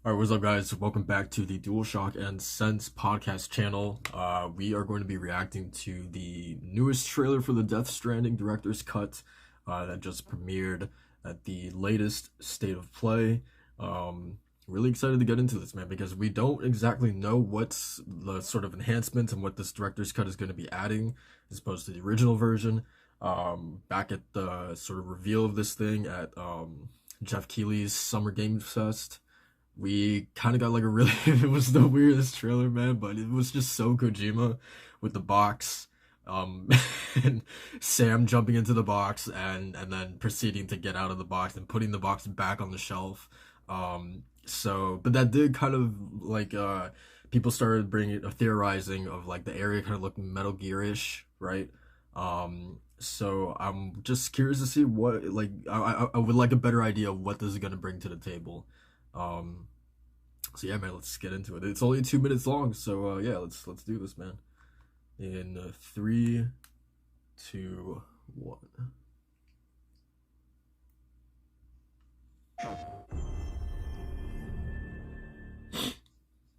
All right, what's up, guys? Welcome back to the DualShock and Sense Podcast channel. We are going to be reacting to the newest trailer for the Death Stranding director's cut that just premiered at the latest State of Play. Really excited to get into this, man, because we don't exactly know what's the sort of enhancements and what this director's cut is going to be adding as opposed to the original version. Back at the sort of reveal of this thing at Jeff Keighley's Summer Game Fest, we kind of got like a really it was the weirdest trailer, man, but it was just so Kojima with the box, um and Sam jumping into the box and then proceeding to get out of the box and putting the box back on the shelf. But that did kind of like people started bringing theorizing of like the area kind of looked Metal Gear-ish, right? So I'm just curious to see what, like, I would like a better idea of what this is going to bring to the table. um so yeah, man, let's get into it. It's only 2 minutes long, so yeah, let's do this, man. In three, two, one.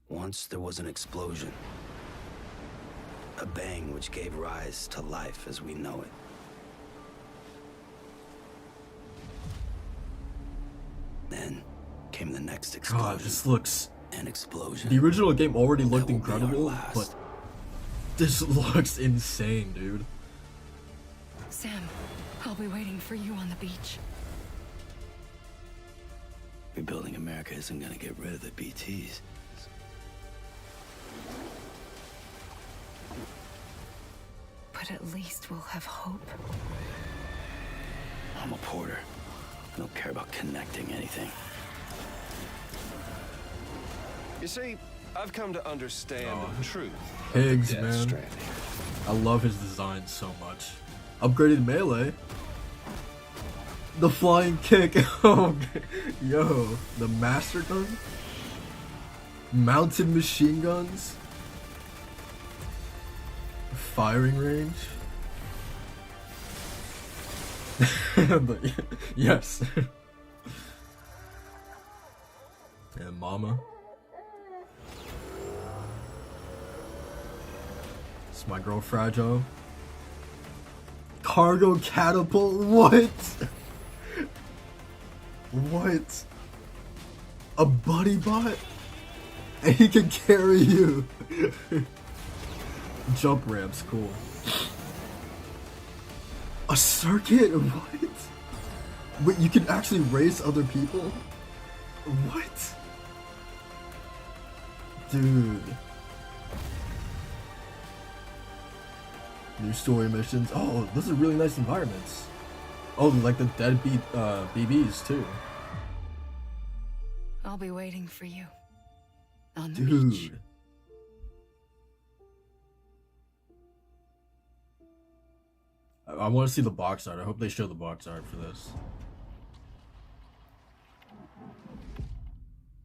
Once there was an explosion, a bang which gave rise to life as we know it. Then came the next explosion. God, this looks, An explosion. the original game already looked That will be our incredible, last. but this looks insane, dude. Sam, I'll be waiting for you on the beach. Rebuilding America isn't gonna get rid of the BTs. But at least we'll have hope. I'm a porter. I don't care about connecting anything. You see, I've come to understand the truth. Pigs, Death man. Stranding. I love his design so much. Upgraded melee. The flying kick. Oh, yo, the master gun. Mounted machine guns. Firing range. Yes. And mama. It's my girl Fragile. Cargo catapult? What? What? A buddy bot? And he can carry you. Jump ramps, cool. A circuit? What? Wait, you can actually race other people? What? Dude. New story missions. Oh, those are really nice environments. Oh, like the deadbeat BBs too. I'll be waiting for you on the beach. Dude. I want to see the box art. I hope they show the box art for this.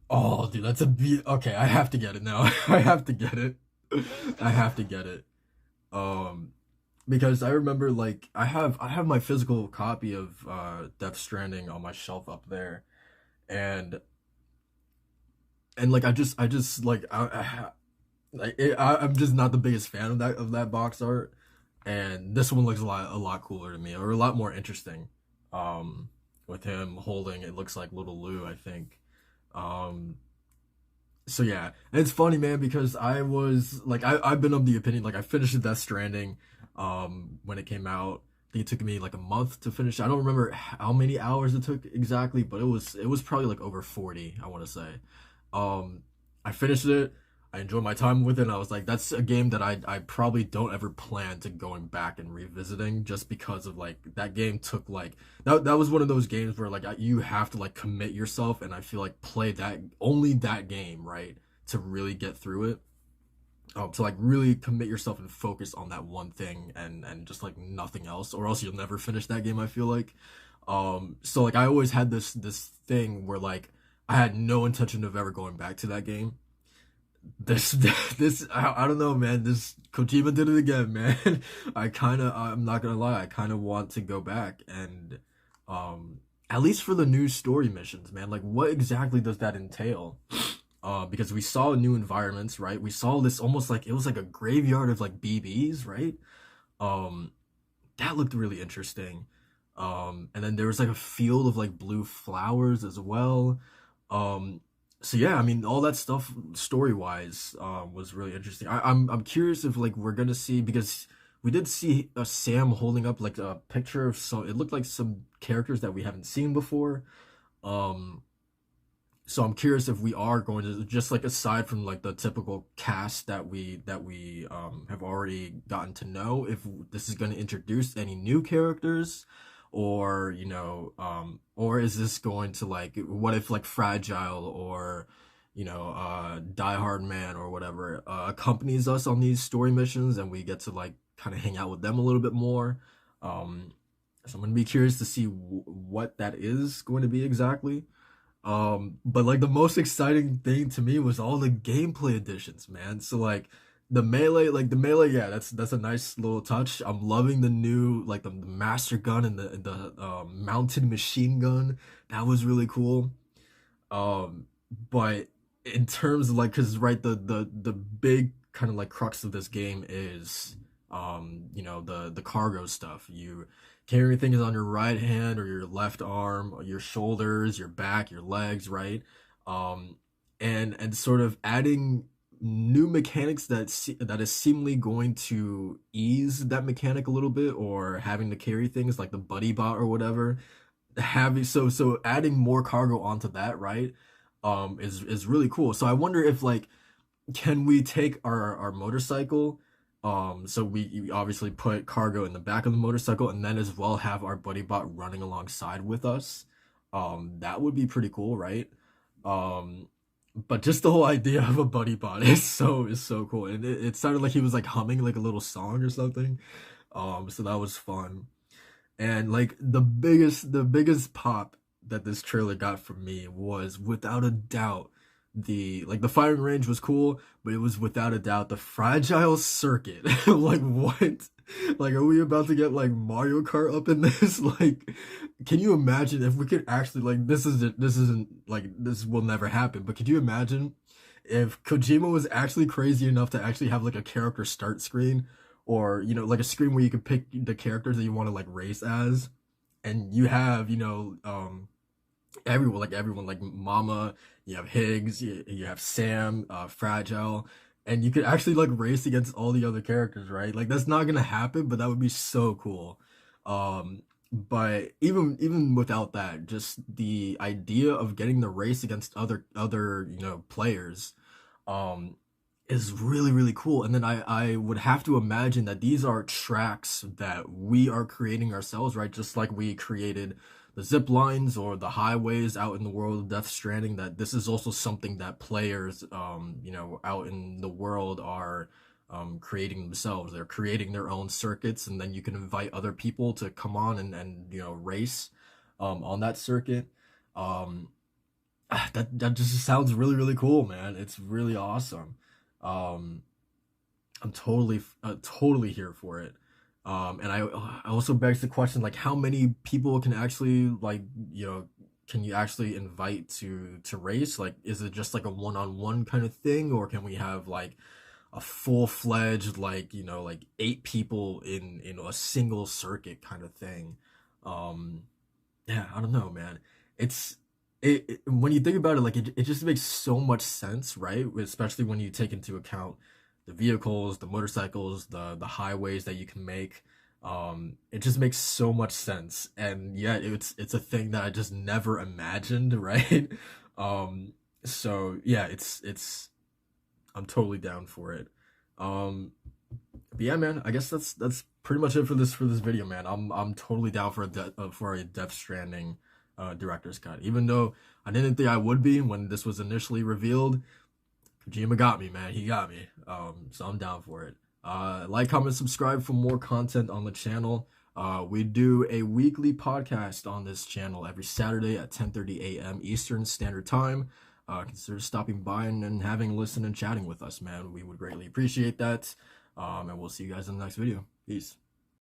Oh, dude, that's a beat. Okay, I have to get it now. I have to get it. I have to get it. Because I remember, like, I have my physical copy of Death Stranding on my shelf up there, and like I just like I'm just not the biggest fan of that box art, and this one looks a lot cooler to me, or a lot more interesting. With him holding, it looks like little Lou, I think. So yeah, and it's funny, man, because I was like, I've been of the opinion, like, I finished Death Stranding when it came out. I think it took me like a month to finish. I don't remember how many hours it took exactly, but it was probably like over 40, I want to say. I finished it. I enjoyed my time with it, and I was like, that's a game that I probably don't ever plan to going back and revisiting, just because of, like, that game took, like, that was one of those games where, like, you have to, like, commit yourself, and I feel like play only that game, right, to really get through it. To, like, really commit yourself and focus on that one thing, and just, like, nothing else, or else you'll never finish that game, I feel like. So, like, I always had this thing where, like, I had no intention of ever going back to that game. This I don't know, man. This Kojima did it again, man. I'm not gonna lie, I kind of want to go back and at least for the new story missions, man. Like, what exactly does that entail? because we saw new environments, right? We saw this almost like it was like a graveyard of like BBs, right? Um, that looked really interesting. And then there was like a field of like blue flowers as well. Um, so yeah, I mean, all that stuff story wise, was really interesting. I'm curious if like we're gonna see, because we did see Sam holding up like a picture of some. It looked like some characters that we haven't seen before. Um, so I'm curious if we are going to, just like aside from like the typical cast that we have already gotten to know, if this is going to introduce any new characters, or or is this going to, like, what if like Fragile or Die Hard Man or whatever accompanies us on these story missions, and we get to like kind of hang out with them a little bit more. Um, so I'm gonna be curious to see what that is going to be exactly. But like the most exciting thing to me was all the gameplay additions, man. So like the melee, yeah, that's a nice little touch. I'm loving the new, like the master gun and the mounted machine gun. That was really cool. Um, but in terms of like, cause right, the big kind of like crux of this game is the cargo stuff. You carry things on your right hand or your left arm, or your shoulders, your back, your legs, right? Um, and sort of adding new mechanics that is seemingly going to ease that mechanic a little bit, or having to carry things like the buddy bot or whatever. Having so adding more cargo onto that, right? Is really cool. So I wonder if like, can we take our motorcycle, so we obviously put cargo in the back of the motorcycle, and then as well have our buddy bot running alongside with us. That would be pretty cool, right? um but just the whole idea of a buddy bot is so cool, and it sounded like he was like humming like a little song or something. So that was fun. And like the biggest pop that this trailer got from me was without a doubt the firing range was cool, but it was without a doubt the fragile circuit. Like what? Like, are we about to get like Mario Kart up in this? Like, can you imagine if we could actually, like, this isn't like, this will never happen, but could you imagine if Kojima was actually crazy enough to actually have like a character start screen, or like a screen where you could pick the characters that you want to like race as, and you have everyone like Mama, you have Higgs, you have Sam, Fragile, and you could actually like race against all the other characters, right? Like, that's not gonna happen, but that would be so cool. But even without that, just the idea of getting the race against other players, um, is really really cool. And then I would have to imagine that these are tracks that we are creating ourselves, right? Just like we created the zip lines or the highways out in the world of Death Stranding, that this is also something that players out in the world are creating themselves. They're creating their own circuits, and then you can invite other people to come on and race on that circuit. um that just sounds really really cool, man. It's really awesome. um I'm totally here for it. And I also begs the question, like, how many people can actually, like, can you actually invite to race? Like, is it just like a one-on-one kind of thing, or can we have like a full-fledged, like, like 8 people in a single circuit kind of thing? Um, yeah, I don't know, man. It's when you think about it, like, it just makes so much sense, right? Especially when you take into account the vehicles, the motorcycles, the highways that you can make. It just makes so much sense, and yet it's a thing that I just never imagined, right? So yeah, it's I'm totally down for it. But yeah, man, I guess that's pretty much it for this video, man. I'm totally down for a Death Stranding director's cut, even though I didn't think I would be when this was initially revealed. Kojima got me, man. He got me. So I'm down for it. Like, comment, subscribe for more content on the channel. We do a weekly podcast on this channel every Saturday at 10:30 a.m. Eastern Standard Time. Consider stopping by and having a listen and chatting with us, man. We would greatly appreciate that. And we'll see you guys in the next video. Peace.